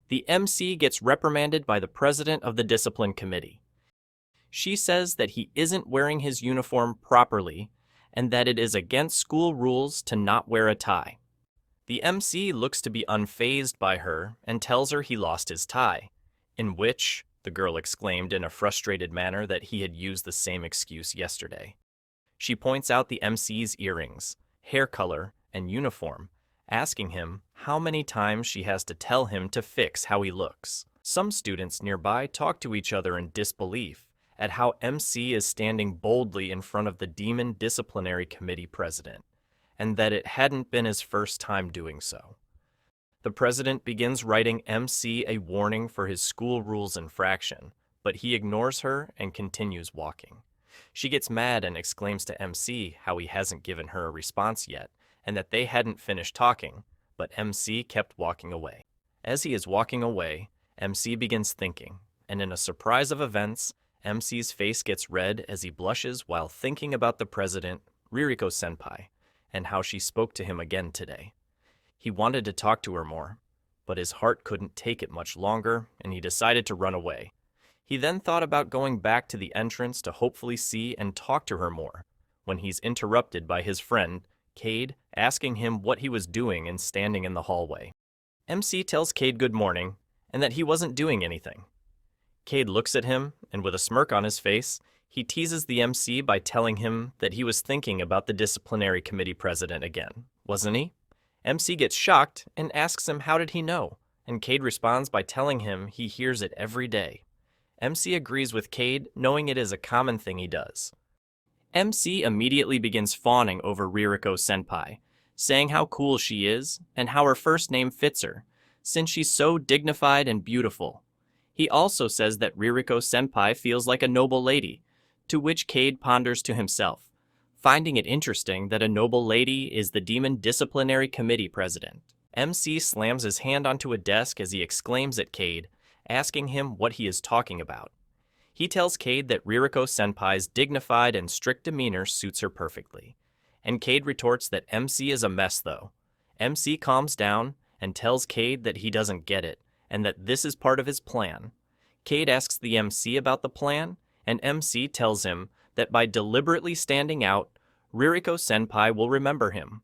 The MC gets reprimanded by the president of the discipline committee. She says that he isn't wearing his uniform properly and that it is against school rules to not wear a tie. The MC looks to be unfazed by her and tells her he lost his tie, in which the girl exclaimed in a frustrated manner that he had used the same excuse yesterday. She points out the MC's earrings, hair color, and uniform, asking him how many times she has to tell him to fix how he looks. Some students nearby talk to each other in disbelief at how MC is standing boldly in front of the demon disciplinary committee president, and that it hadn't been his first time doing so. The president begins writing MC a warning for his school rules infraction, but he ignores her and continues walking. She gets mad and exclaims to MC how he hasn't given her a response yet, and that they hadn't finished talking, but MC kept walking away. As he is walking away, MC begins thinking, and in a surprise of events, MC's face gets red as he blushes while thinking about the president, Ririko-senpai, and how she spoke to him again today. He wanted to talk to her more, but his heart couldn't take it much longer, and he decided to run away. He then thought about going back to the entrance to hopefully see and talk to her more, when he's interrupted by his friend, Cade, asking him what he was doing and standing in the hallway. MC tells Cade good morning, and that he wasn't doing anything. Cade looks at him, and with a smirk on his face, he teases the MC by telling him that he was thinking about the disciplinary committee president again, wasn't he? MC gets shocked and asks him how did he know, and Cade responds by telling him he hears it every day. MC agrees with Cade, knowing it is a common thing he does. MC immediately begins fawning over Ririko-senpai, saying how cool she is and how her first name fits her, since she's so dignified and beautiful. He also says that Ririko-senpai feels like a noble lady, to which Cade ponders to himself, finding it interesting that a noble lady is the demon disciplinary committee president. MC slams his hand onto a desk as he exclaims at Cade, asking him what he is talking about. He tells Cade that Ririko-senpai's dignified and strict demeanor suits her perfectly, and Cade retorts that MC is a mess though. MC calms down and tells Cade that he doesn't get it, and that this is part of his plan. Cade asks the MC about the plan, and MC tells him that by deliberately standing out, Ririko-senpai will remember him.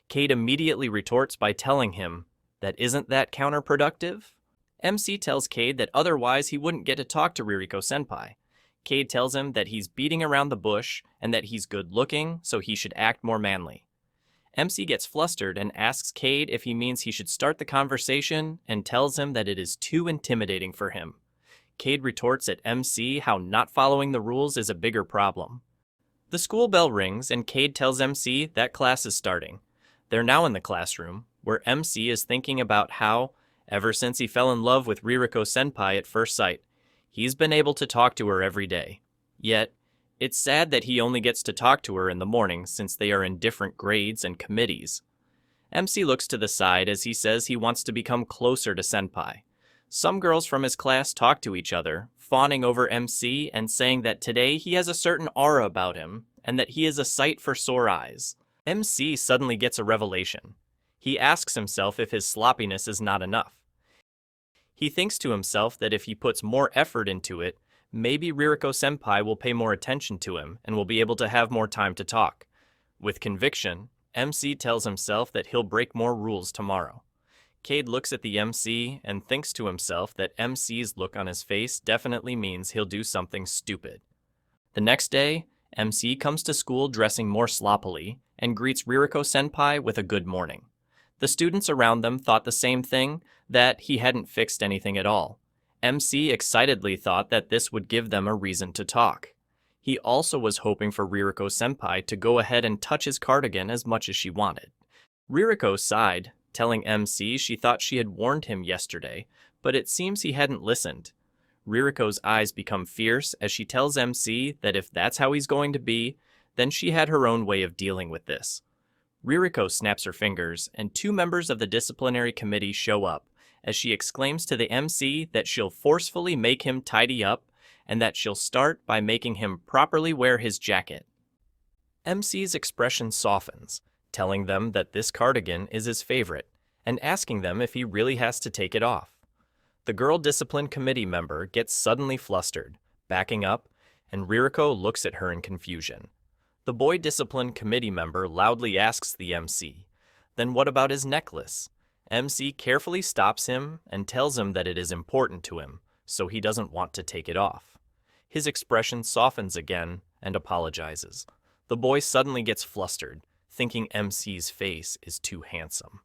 Cade immediately retorts by telling him that isn't that counterproductive? MC tells Cade that otherwise he wouldn't get to talk to Ririko-senpai. Cade tells him that he's beating around the bush and that he's good looking, so he should act more manly. MC gets flustered and asks Cade if he means he should start the conversation and tells him that it is too intimidating for him. Cade retorts at MC how not following the rules is a bigger problem. The school bell rings and Cade tells MC that class is starting. They're now in the classroom, where MC is thinking about how, ever since he fell in love with Ririko-senpai at first sight, he's been able to talk to her every day. Yet, it's sad that he only gets to talk to her in the morning since they are in different grades and committees. MC looks to the side as he says he wants to become closer to senpai. Some girls from his class talk to each other, fawning over MC and saying that today he has a certain aura about him and that he is a sight for sore eyes. MC suddenly gets a revelation. He asks himself if his sloppiness is not enough. He thinks to himself that if he puts more effort into it, maybe Ririko-senpai will pay more attention to him and will be able to have more time to talk. With conviction, MC tells himself that he'll break more rules tomorrow. Cade looks at the MC and thinks to himself that MC's look on his face definitely means he'll do something stupid. The next day, MC comes to school dressing more sloppily and greets Ririko-senpai with a good morning. The students around them thought the same thing, that he hadn't fixed anything at all. MC excitedly thought that this would give them a reason to talk. He also was hoping for Ririko-senpai to go ahead and touch his cardigan as much as she wanted. Ririko sighed, telling MC she thought she had warned him yesterday, but it seems he hadn't listened. Ririko's eyes become fierce as she tells MC that if that's how he's going to be, then she had her own way of dealing with this. Ririko snaps her fingers, and two members of the disciplinary committee show up, as she exclaims to the MC that she'll forcefully make him tidy up, and that she'll start by making him properly wear his jacket. MC's expression softens, telling them that this cardigan is his favorite, and asking them if he really has to take it off. The girl discipline committee member gets suddenly flustered, backing up, and Ririko looks at her in confusion. The boy discipline committee member loudly asks the MC, "Then what about his necklace?" MC carefully stops him and tells him that it is important to him, so he doesn't want to take it off. His expression softens again and apologizes. The boy suddenly gets flustered, thinking MC's face is too handsome,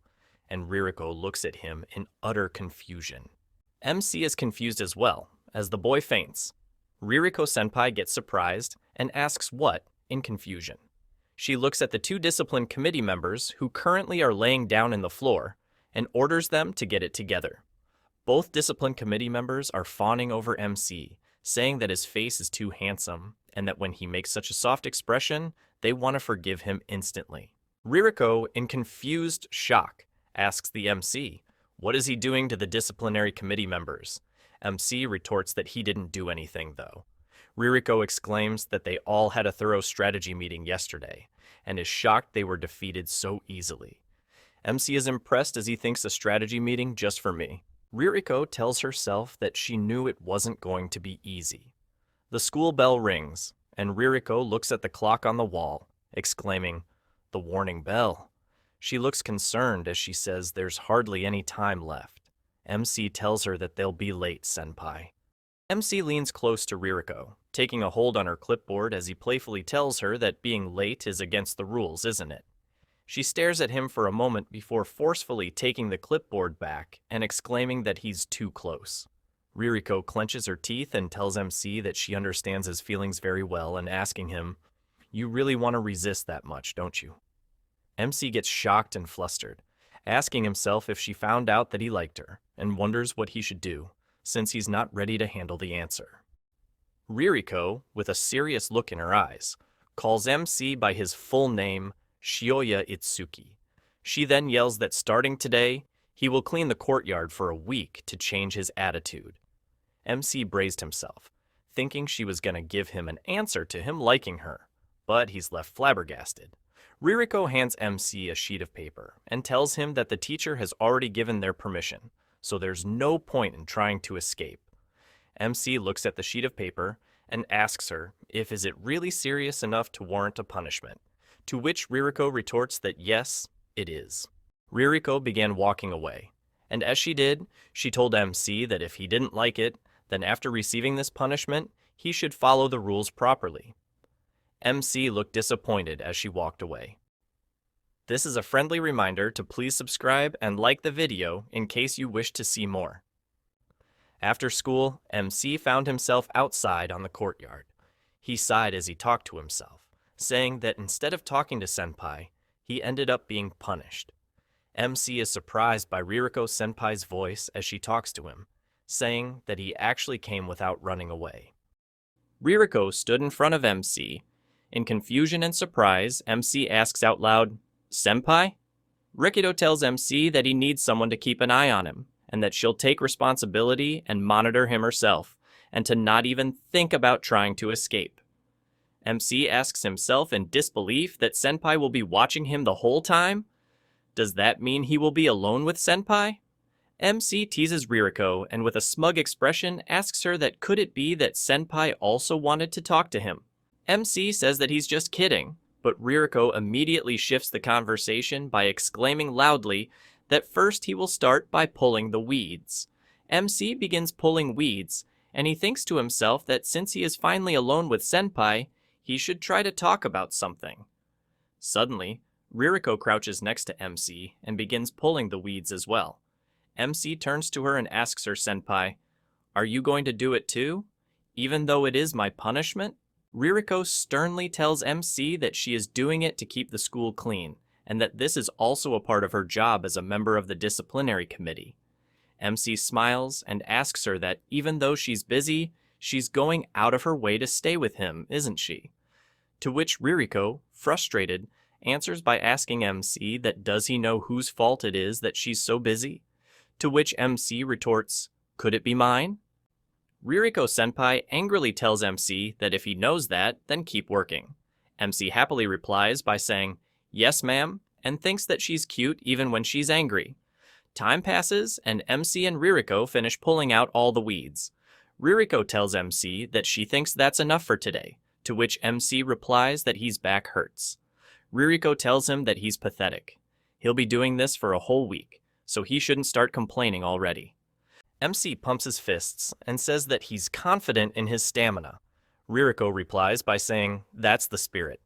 and Ririko looks at him in utter confusion. MC is confused as well, as the boy faints. Ririko-senpai gets surprised and asks what in confusion. She looks at the two discipline committee members who currently are laying down in the floor and orders them to get it together. Both discipline committee members are fawning over MC, saying that his face is too handsome and that when he makes such a soft expression, they want to forgive him instantly. Ririko, in confused shock, asks the MC, "What is he doing to the disciplinary committee members?" MC retorts that he didn't do anything, though. Ririko exclaims that they all had a thorough strategy meeting yesterday, and is shocked they were defeated so easily. MC is impressed as he thinks a strategy meeting just for me. Ririko tells herself that she knew it wasn't going to be easy. The school bell rings, and Ririko looks at the clock on the wall, exclaiming, "The warning bell." She looks concerned as she says there's hardly any time left. MC tells her that they'll be late, senpai. MC leans close to Ririko, taking a hold on her clipboard as he playfully tells her that being late is against the rules, isn't it? She stares at him for a moment before forcefully taking the clipboard back and exclaiming that he's too close. Ririko clenches her teeth and tells MC that she understands his feelings very well and asking him, "You really want to resist that much, don't you?" MC gets shocked and flustered, asking himself if she found out that he liked her, and wonders what he should do, since he's not ready to handle the answer. Ririko, with a serious look in her eyes, calls MC by his full name, Shioya Itsuki. She then yells that starting today, he will clean the courtyard for a week to change his attitude. MC braced himself, thinking she was going to give him an answer to him liking her, but he's left flabbergasted. Ririko hands MC a sheet of paper and tells him that the teacher has already given their permission, so there's no point in trying to escape. MC looks at the sheet of paper and asks her if is it really serious enough to warrant a punishment, to which Ririko retorts that yes, it is. Ririko began walking away, and as she did, she told MC that if he didn't like it, then after receiving this punishment, he should follow the rules properly. MC looked disappointed as she walked away. This is a friendly reminder to please subscribe and like the video in case you wish to see more. After school, MC found himself outside on the courtyard. He sighed as he talked to himself, saying that instead of talking to senpai, he ended up being punished. MC is surprised by Ririko-senpai's voice as she talks to him, saying that he actually came without running away. Ririko stood in front of MC. In confusion and surprise, MC asks out loud, "Senpai?" Rikido tells MC that he needs someone to keep an eye on him, and that she'll take responsibility and monitor him herself, and to not even think about trying to escape. MC asks himself in disbelief that Senpai will be watching him the whole time? Does that mean he will be alone with Senpai? MC teases Ririko and with a smug expression asks her that could it be that Senpai also wanted to talk to him. MC says that he's just kidding, but Ririko immediately shifts the conversation by exclaiming loudly that first he will start by pulling the weeds. MC begins pulling weeds, and he thinks to himself that since he is finally alone with Senpai, he should try to talk about something. Suddenly, Ririko crouches next to MC and begins pulling the weeds as well. MC turns to her and asks her, "Senpai, are you going to do it too, even though it is my punishment?" Ririko sternly tells MC that she is doing it to keep the school clean, and that this is also a part of her job as a member of the disciplinary committee. MC smiles and asks her that even though she's busy, she's going out of her way to stay with him, isn't she? To which Ririko, frustrated, answers by asking MC that does he know whose fault it is that she's so busy? To which MC retorts, "Could it be mine?" Ririko-senpai angrily tells MC that if he knows that, then keep working. MC happily replies by saying, "Yes, ma'am," and thinks that she's cute even when she's angry. Time passes, and MC and Ririko finish pulling out all the weeds. Ririko tells MC that she thinks that's enough for today, to which MC replies that his back hurts. Ririko tells him that he's pathetic. He'll be doing this for a whole week, so he shouldn't start complaining already. MC pumps his fists and says that he's confident in his stamina. Ririko replies by saying, "That's the spirit."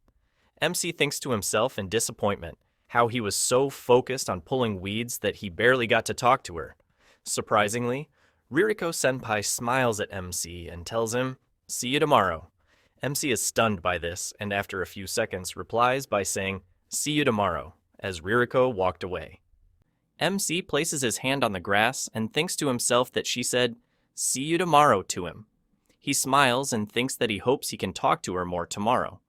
MC thinks to himself in disappointment how he was so focused on pulling weeds that he barely got to talk to her. Surprisingly, Ririko-senpai smiles at MC and tells him, "See you tomorrow." MC is stunned by this and after a few seconds replies by saying, "See you tomorrow," as Ririko walked away. MC places his hand on the grass and thinks to himself that she said, "See you tomorrow" to him. He smiles and thinks that he hopes he can talk to her more tomorrow.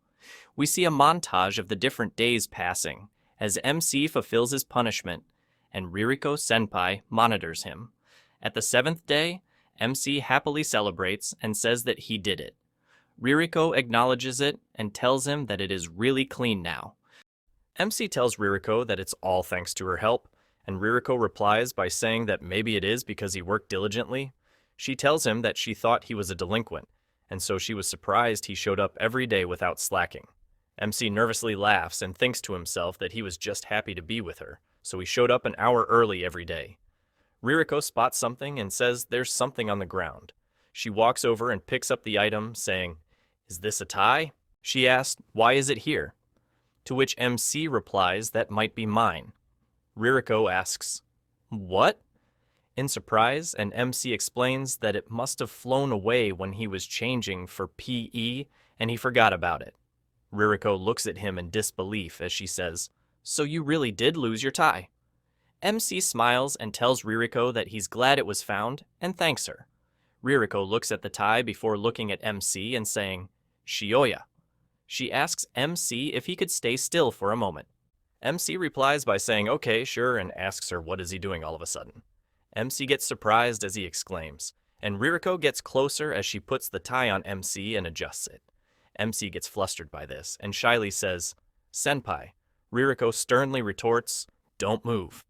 We see a montage of the different days passing as MC fulfills his punishment and Ririko-senpai monitors him. At the 7th day, MC happily celebrates and says that he did it. Ririko acknowledges it and tells him that it is really clean now. MC tells Ririko that it's all thanks to her help, and Ririko replies by saying that maybe it is because he worked diligently. She tells him that she thought he was a delinquent, and so she was surprised he showed up every day without slacking. MC nervously laughs and thinks to himself that he was just happy to be with her, so he showed up an hour early every day. Ririko spots something and says there's something on the ground. She walks over and picks up the item, saying, "Is this a tie?" She asks, "Why is it here?" To which MC replies that might be mine. Ririko asks, "What?" In surprise, and MC explains that it must have flown away when he was changing for PE and he forgot about it. Ririko looks at him in disbelief as she says, "So you really did lose your tie?" MC smiles and tells Ririko that he's glad it was found and thanks her. Ririko looks at the tie before looking at MC and saying, "Shioya." She asks MC if he could stay still for a moment. MC replies by saying okay, sure, and asks her what is he doing all of a sudden. MC gets surprised as he exclaims, and Ririko gets closer as she puts the tie on MC and adjusts it. MC gets flustered by this and shyly says, "Senpai." Ririko sternly retorts, "Don't move."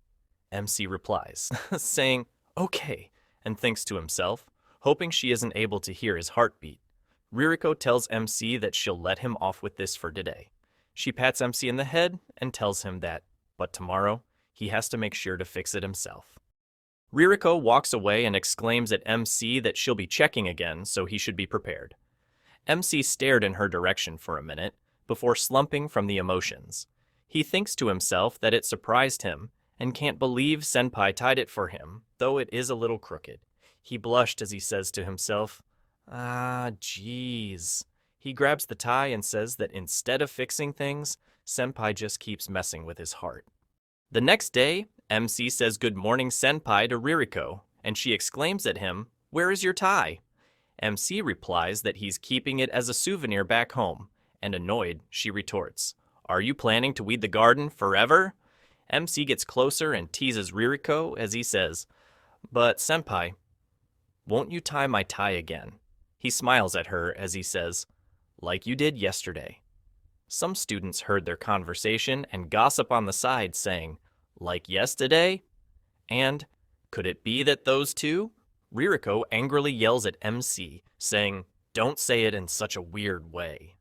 MC replies, saying, "Okay," and thinks to himself, hoping she isn't able to hear his heartbeat. Ririko tells MC that she'll let him off with this for today. She pats MC in the head and tells him that, but tomorrow, he has to make sure to fix it himself. Ririko walks away and exclaims at MC that she'll be checking again, so he should be prepared. MC stared in her direction for a minute before slumping from the emotions. He thinks to himself that it surprised him and can't believe Senpai tied it for him, though it is a little crooked. He blushed as he says to himself, geez. He grabs the tie and says that instead of fixing things, Senpai just keeps messing with his heart. The next day, MC says good morning Senpai to Ririko, and she exclaims at him, "Where is your tie?" MC replies that he's keeping it as a souvenir back home, and annoyed, she retorts, "Are you planning to weed the garden forever?" MC gets closer and teases Ririko as he says, "But Senpai, won't you tie my tie again?" He smiles at her as he says, "Like you did yesterday." Some students heard their conversation and gossip on the side saying, "Like yesterday?" And, "Could it be that those two?" Ririko angrily yells at MC, saying, "Don't say it in such a weird way."